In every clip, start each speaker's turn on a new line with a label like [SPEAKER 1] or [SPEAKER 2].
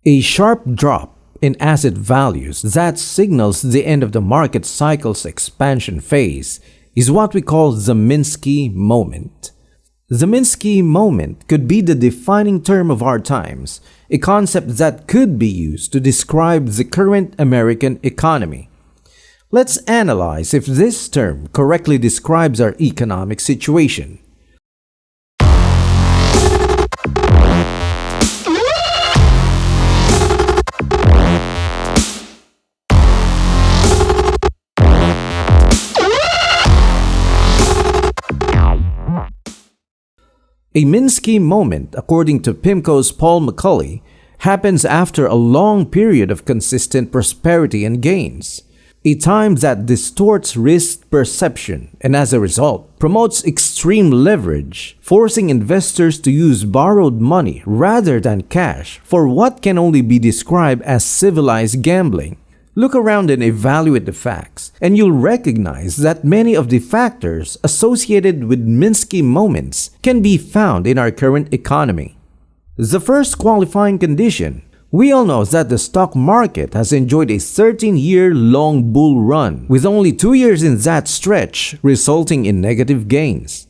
[SPEAKER 1] A sharp drop in asset values that signals the end of the market cycle's expansion phase is what we call the Minsky Moment. The Minsky Moment could be the defining term of our times, a concept that could be used to describe the current American economy. Let's analyze if this term correctly describes our economic situation. A Minsky moment, according to PIMCO's Paul McCulley, happens after a long period of consistent prosperity and gains, a time that distorts risk perception and as a result promotes extreme leverage, forcing investors to use borrowed money rather than cash for what can only be described as civilized gambling. Look around and evaluate the facts, and you'll recognize that many of the factors associated with Minsky moments can be found in our current economy. The first qualifying condition: we all know that the stock market has enjoyed a 13-year-long bull run, with only 2 years in that stretch resulting in negative gains.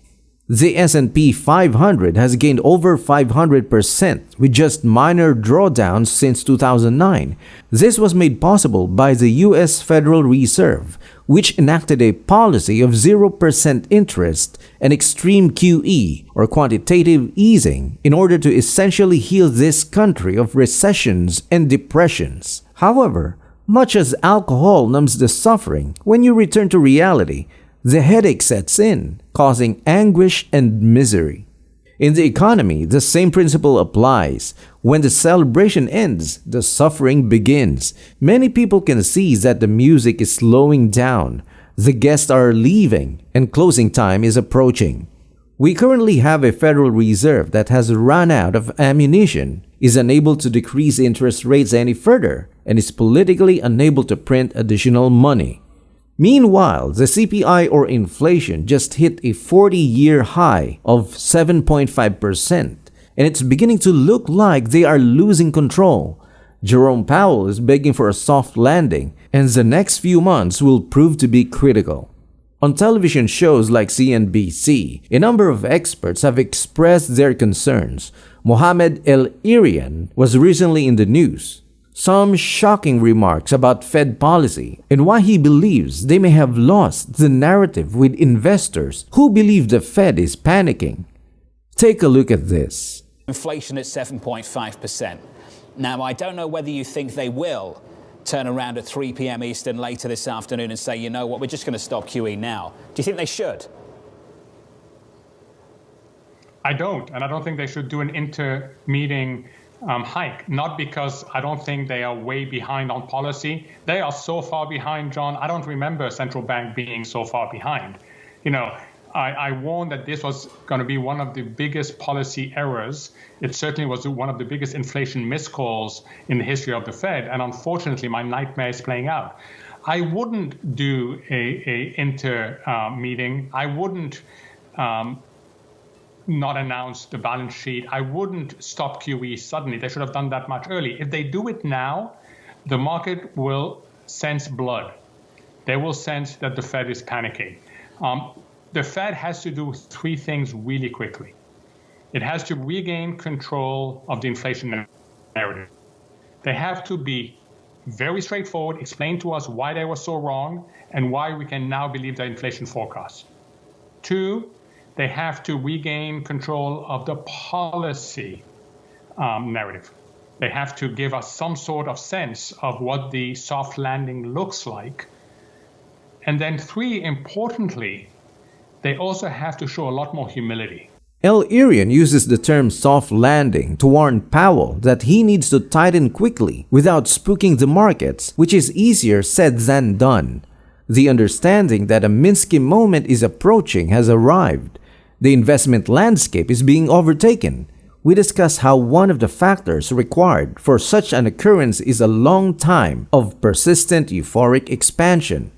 [SPEAKER 1] The S&P 500 has gained over 500% with just minor drawdowns since 2009. This was made possible by the U.S. Federal Reserve, which enacted a policy of 0% interest and extreme QE, or quantitative easing, in order to essentially heal this country of recessions and depressions. However, much as alcohol numbs the suffering, when you return to reality, the headache sets in, causing anguish and misery. In the economy, the same principle applies. When the celebration ends, the suffering begins. Many people can see that the music is slowing down, the guests are leaving, and closing time is approaching. We currently have a Federal Reserve that has run out of ammunition, is unable to decrease interest rates any further, and is politically unable to print additional money. Meanwhile, the CPI or inflation just hit a 40-year high of 7.5%, and it's beginning to look like they are losing control. Jerome Powell is begging for a soft landing, and the next few months will prove to be critical. On television shows like CNBC, a number of experts have expressed their concerns. Mohamed El Irian was recently in the news. Some shocking remarks about Fed policy and why he believes they may have lost the narrative with investors who believe the Fed is panicking. Take a look at this.
[SPEAKER 2] Inflation at 7.5%. Now, I don't know whether you think they will turn around at 3 p.m. Eastern later this afternoon and say, you know what, we're just going to stop QE now. Do you think they should?
[SPEAKER 3] I don't, and I don't think they should do an inter-meeting hike, not because I don't think they are way behind on policy. They are so far behind, John. I don't remember a central bank being so far behind. You know, I warned that this was going to be one of the biggest policy errors. It certainly was one of the biggest inflation miscalls in the history of the Fed, and unfortunately, my nightmare is playing out. I wouldn't do a meeting. I wouldn't not announce the balance sheet. I wouldn't stop QE suddenly. They should have done that much early. If they do it now, the market will sense blood. They will sense that the Fed is panicking. The Fed has to do three things really quickly. It has to regain control of the inflation narrative. They have to be very straightforward, explain to us why they were so wrong and why we can now believe their inflation forecast. Two, they have to regain control of the policy narrative. They have to give us some sort of sense of what the soft landing looks like. And then three, importantly, they also have to show a lot more humility.
[SPEAKER 1] El Irian uses the term soft landing to warn Powell that he needs to tighten quickly without spooking the markets, which is easier said than done. The understanding that a Minsky moment is approaching has arrived. The investment landscape is being overtaken. We discuss how one of the factors required for such an occurrence is a long time of persistent euphoric expansion.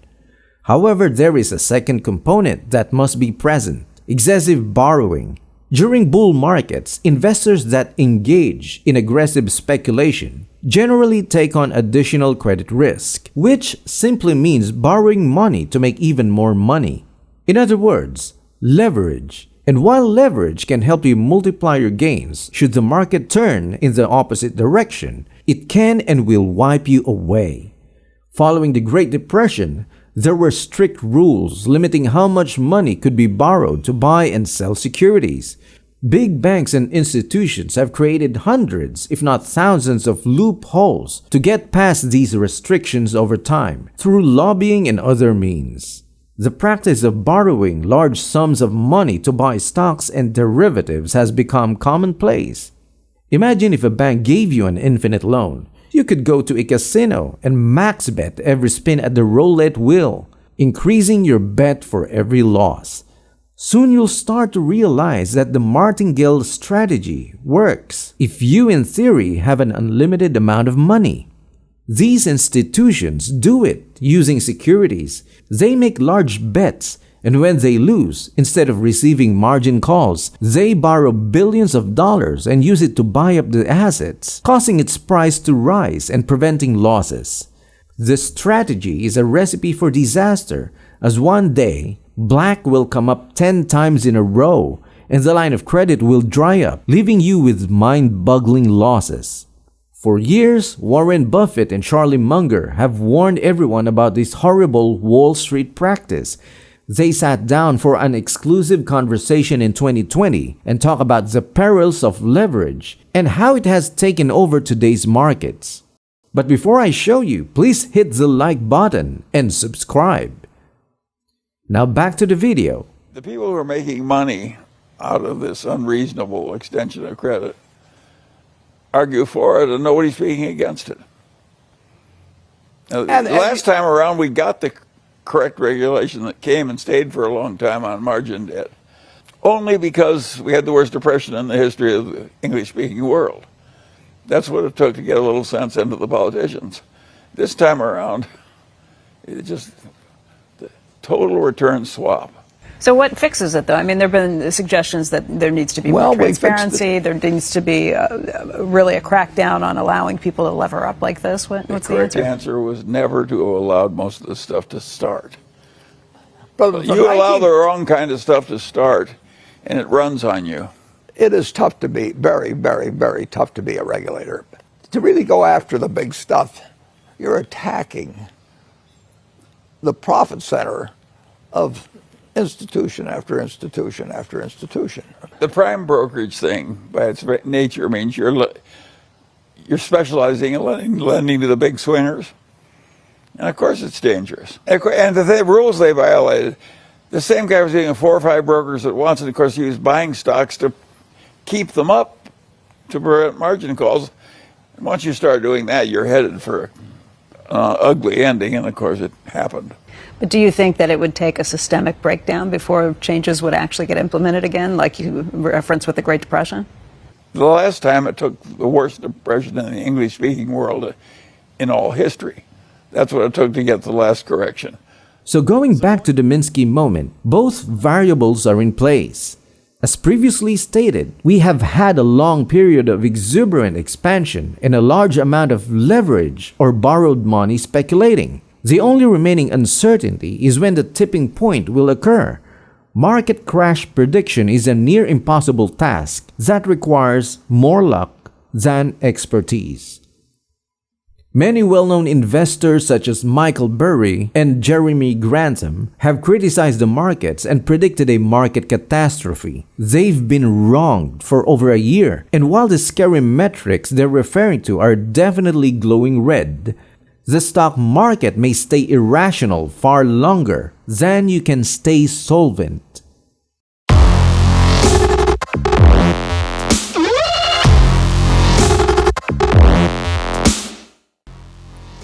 [SPEAKER 1] However, there is a second component that must be present: excessive borrowing. During bull markets, investors that engage in aggressive speculation generally take on additional credit risk, which simply means borrowing money to make even more money. In other words, leverage. And while leverage can help you multiply your gains should the market turn in the opposite direction, it can and will wipe you away. Following the Great Depression, there were strict rules limiting how much money could be borrowed to buy and sell securities. Big banks and institutions have created hundreds, if not thousands, of loopholes to get past these restrictions over time through lobbying and other means. The practice of borrowing large sums of money to buy stocks and derivatives has become commonplace. Imagine if a bank gave you an infinite loan. You could go to a casino and max bet every spin at the roulette wheel, increasing your bet for every loss. Soon you'll start to realize that the martingale strategy works if you, in theory, have an unlimited amount of money. These institutions do it using securities. They make large bets, and when they lose, instead of receiving margin calls, they borrow billions of dollars and use it to buy up the assets, causing its price to rise and preventing losses. This strategy is a recipe for disaster, as one day, black will come up 10 times in a row, and the line of credit will dry up, leaving you with mind-boggling losses. For years, Warren Buffett and Charlie Munger have warned everyone about this horrible Wall Street practice. They sat down for an exclusive conversation in 2020 and talked about the perils of leverage and how it has taken over today's markets. But before I show you, please hit the like button and subscribe. Now back to the video.
[SPEAKER 4] The people who are making money out of this unreasonable extension of credit argue for it, and nobody's speaking against it. Now, last time around, we got the correct regulation that came and stayed for a long time on margin debt, only because we had the worst depression in the history of the English-speaking world. That's what it took to get a little sense into the politicians. This time around, it just the total return swap.
[SPEAKER 5] So what fixes it, though? I mean, there have been suggestions that there needs to be more transparency. There needs to be really a crackdown on allowing people to lever up like this. What's the answer?
[SPEAKER 4] The correct answer was never to have allowed most of this stuff to start.
[SPEAKER 6] But
[SPEAKER 4] you allow the wrong kind of stuff to start, and it runs on you.
[SPEAKER 6] It is tough to be, very, very, very tough to be a regulator. To really go after the big stuff, you're attacking the profit center of institution after institution after institution.
[SPEAKER 4] The prime brokerage thing, by its nature, means you're specializing in lending to the big swingers. And of course it's dangerous. And the rules they violated, the same guy was doing 4 or 5 brokers at once, and of course he was buying stocks to keep them up to prevent margin calls. And once you start doing that, you're headed for an ugly ending, and of course it happened.
[SPEAKER 5] But do you think that it would take a systemic breakdown before changes would actually get implemented again, like you referenced with the Great Depression?
[SPEAKER 4] The last time it took the worst depression in the English-speaking world in all history. That's what it took to get the last correction.
[SPEAKER 1] So going back to the Minsky moment, both variables are in place. As previously stated, we have had a long period of exuberant expansion and a large amount of leverage or borrowed money speculating. The only remaining uncertainty is when the tipping point will occur. Market crash prediction is a near impossible task that requires more luck than expertise. Many well-known investors such as Michael Burry and Jeremy Grantham have criticized the markets and predicted a market catastrophe. They've been wronged for over a year, and while the scary metrics they're referring to are definitely glowing red, the stock market may stay irrational far longer than you can stay solvent.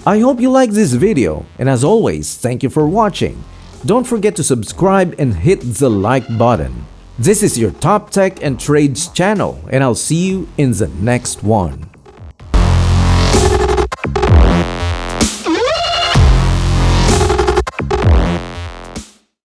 [SPEAKER 1] I hope you liked this video, and as always, thank you for watching. Don't forget to subscribe and hit the like button. This is your Top Tech and Trades channel, and I'll see you in the next one.